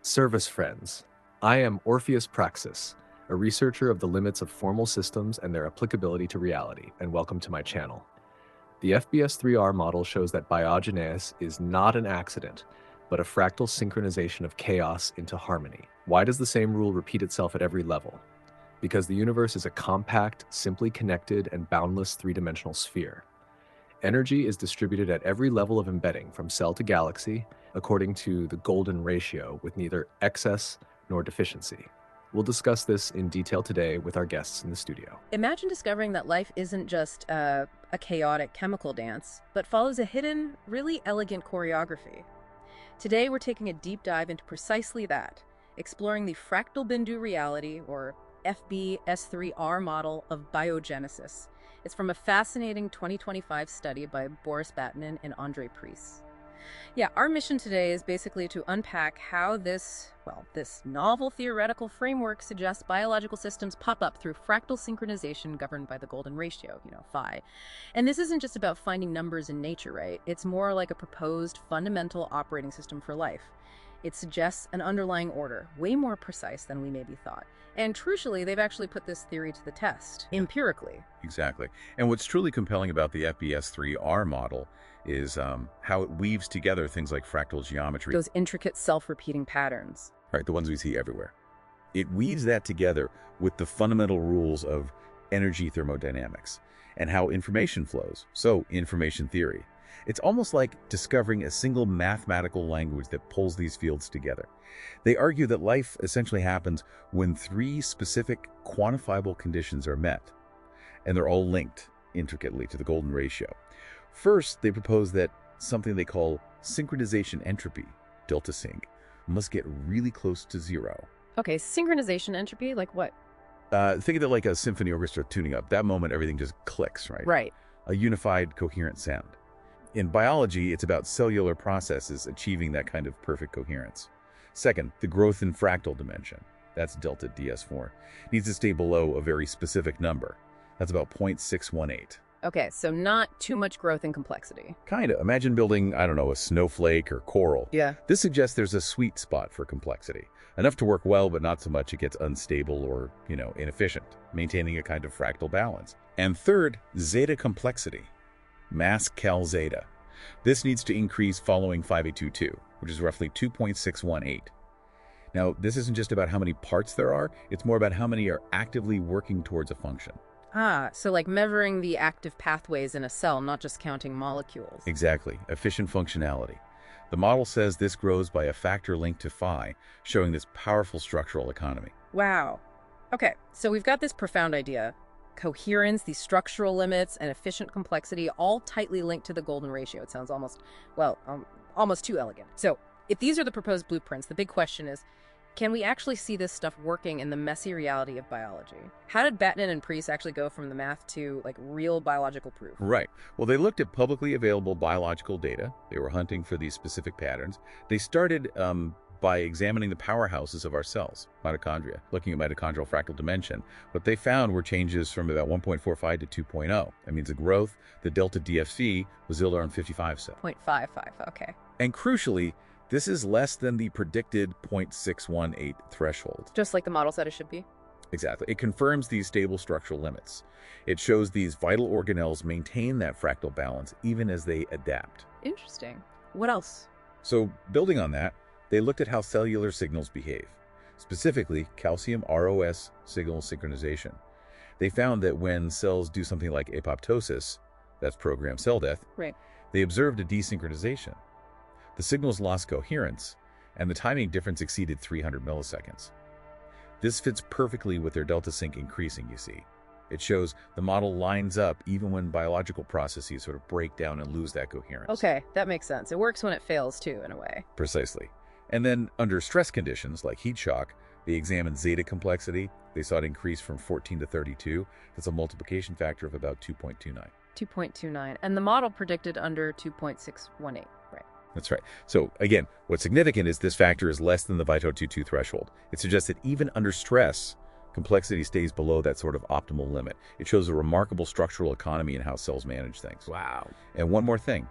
Service friends, I am Orpheus Praxis, a researcher of the limits of formal systems and their applicability to reality, and welcome to my channel. The FBS3R model shows that Biogenesis is not an accident, but a fractal synchronization of chaos into harmony. Why does the same rule repeat itself at every level? Because the universe is a compact, simply connected, and boundless three-dimensional sphere. Energy is distributed at every level of embedding, from cell to galaxy, according to the golden ratio, with neither excess nor deficiency. We'll discuss this in detail today with our guests in the studio. Imagine discovering that life isn't just a chaotic chemical dance, but follows a hidden, really elegant choreography. Today, we're taking a deep dive into precisely that, exploring the Fractal-Bindu Reality, or FBS3R model of biogenesis. It's from a fascinating 2025 study by Boris Batinin and Andre Priest. Yeah, our mission today is basically to unpack how this novel theoretical framework suggests biological systems pop up through fractal synchronization governed by the golden ratio, phi. And this isn't just about finding numbers in nature, right? It's more like a proposed fundamental operating system for life. It suggests an underlying order, way more precise than we maybe thought. And crucially, they've actually put this theory to the test, empirically. Exactly. And what's truly compelling about the FBS3R model is how it weaves together things like fractal geometry. Those intricate self-repeating patterns. Right, the ones we see everywhere. It weaves that together with the fundamental rules of energy thermodynamics and how information flows, so information theory. It's almost like discovering a single mathematical language that pulls these fields together. They argue that life essentially happens when three specific quantifiable conditions are met, and they're all linked intricately to the golden ratio. First, they propose that something they call synchronization entropy, δsync, must get really close to zero. Okay, synchronization entropy, like what? Think of it like a symphony orchestra tuning up. That moment, everything just clicks, right? Right. A unified, coherent sound. In biology, it's about cellular processes achieving that kind of perfect coherence. Second, the growth in fractal dimension, that's delta ds4, needs to stay below a very specific number. That's about 0.618. Okay, so not too much growth in complexity. Kinda. Imagine building, I don't know, a snowflake or coral. Yeah. This suggests there's a sweet spot for complexity. Enough to work well, but not so much it gets unstable or, inefficient, maintaining a kind of fractal balance. And third, Zeta-complexity. Mass cal zeta. This needs to increase following 5822, which is roughly 2.618. Now, this isn't just about how many parts there are, it's more about how many are actively working towards a function. Ah, so like measuring the active pathways in a cell, not just counting molecules. Exactly. Efficient functionality. The model says this grows by a factor linked to phi, showing this powerful structural economy. Wow. Okay, so we've got this profound idea. Coherence, these structural limits, and efficient complexity all tightly linked to the golden ratio. It sounds almost too elegant. So if these are the proposed blueprints, the big question is, can we actually see this stuff working in the messy reality of biology? How did Batinin and Priest actually go from the math to real biological proof? Right. Well, they looked at publicly available biological data. They were hunting for these specific patterns. They started by examining the powerhouses of our cells, mitochondria, looking at mitochondrial fractal dimension. What they found were changes from about 1.45 to 2.0. That means the growth, the delta DFC was around 55 cell. 0.55, okay. And crucially, this is less than the predicted 0.618 threshold. Just like the model said it should be? Exactly. It confirms these stable structural limits. It shows these vital organelles maintain that fractal balance even as they adapt. Interesting. What else? So, building on that, they looked at how cellular signals behave, specifically calcium-ROS signal synchronization. They found that when cells do something like apoptosis, that's programmed cell death, right, they observed a desynchronization. The signals lost coherence, and the timing difference exceeded 300 milliseconds. This fits perfectly with their δsync increasing, you see. It shows the model lines up even when biological processes sort of break down and lose that coherence. Okay, that makes sense. It works when it fails too, in a way. Precisely. And then under stress conditions like heat shock, they examined Zeta-complexity. They saw it increase from 14 to 32. That's a multiplication factor of about 2.29. 2.29. And the model predicted under 2.618, right? That's right. So again, what's significant is this factor is less than the Vito-22 threshold. It suggests that even under stress, complexity stays below that sort of optimal limit. It shows a remarkable structural economy in how cells manage things. Wow. And one more thing,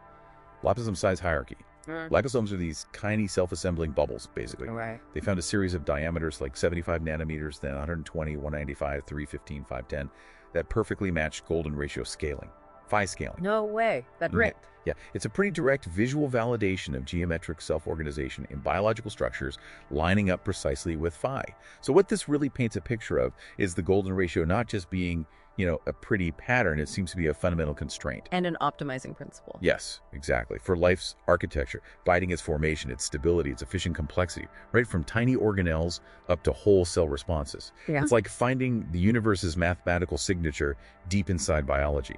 liposome size hierarchy. Liposomes are these tiny self-assembling bubbles, basically. Right. They found a series of diameters like 75 nanometers, then 120, 195, 315, 510, that perfectly matched golden ratio scaling, phi scaling. No way. That great. Yeah, it's a pretty direct visual validation of geometric self-organization in biological structures lining up precisely with phi. So what this really paints a picture of is the golden ratio not just being, a pretty pattern, it seems to be a fundamental constraint. And an optimizing principle. Yes, exactly. For life's architecture, guiding its formation, its stability, its efficient complexity, right from tiny organelles up to whole cell responses. Yeah. It's like finding the universe's mathematical signature deep inside biology.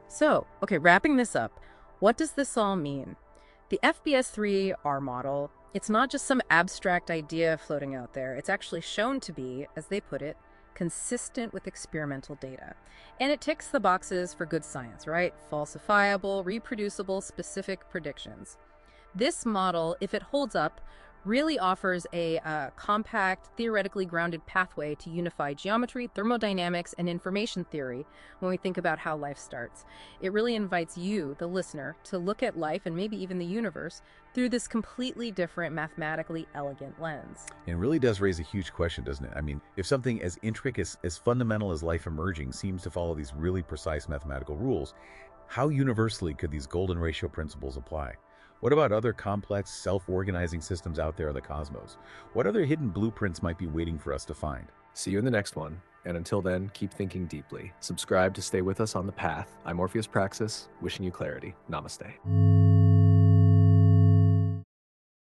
So, okay, wrapping this up, what does this all mean? The FBS3R model, it's not just some abstract idea floating out there. It's actually shown to be, as they put it, consistent with experimental data. And it ticks the boxes for good science, right? Falsifiable, reproducible, specific predictions. This model, if it holds up, really offers a compact, theoretically grounded pathway to unify geometry, thermodynamics, and information theory when we think about how life starts. It really invites you, the listener, to look at life and maybe even the universe through this completely different, mathematically elegant lens. And it really does raise a huge question, doesn't it? I mean, if something as intricate, as fundamental as life emerging seems to follow these really precise mathematical rules, how universally could these golden ratio principles apply? What about other complex, self-organizing systems out there in the cosmos? What other hidden blueprints might be waiting for us to find? See you in the next one. And until then, keep thinking deeply. Subscribe to stay with us on the path. I'm Orpheus Praxis, wishing you clarity. Namaste.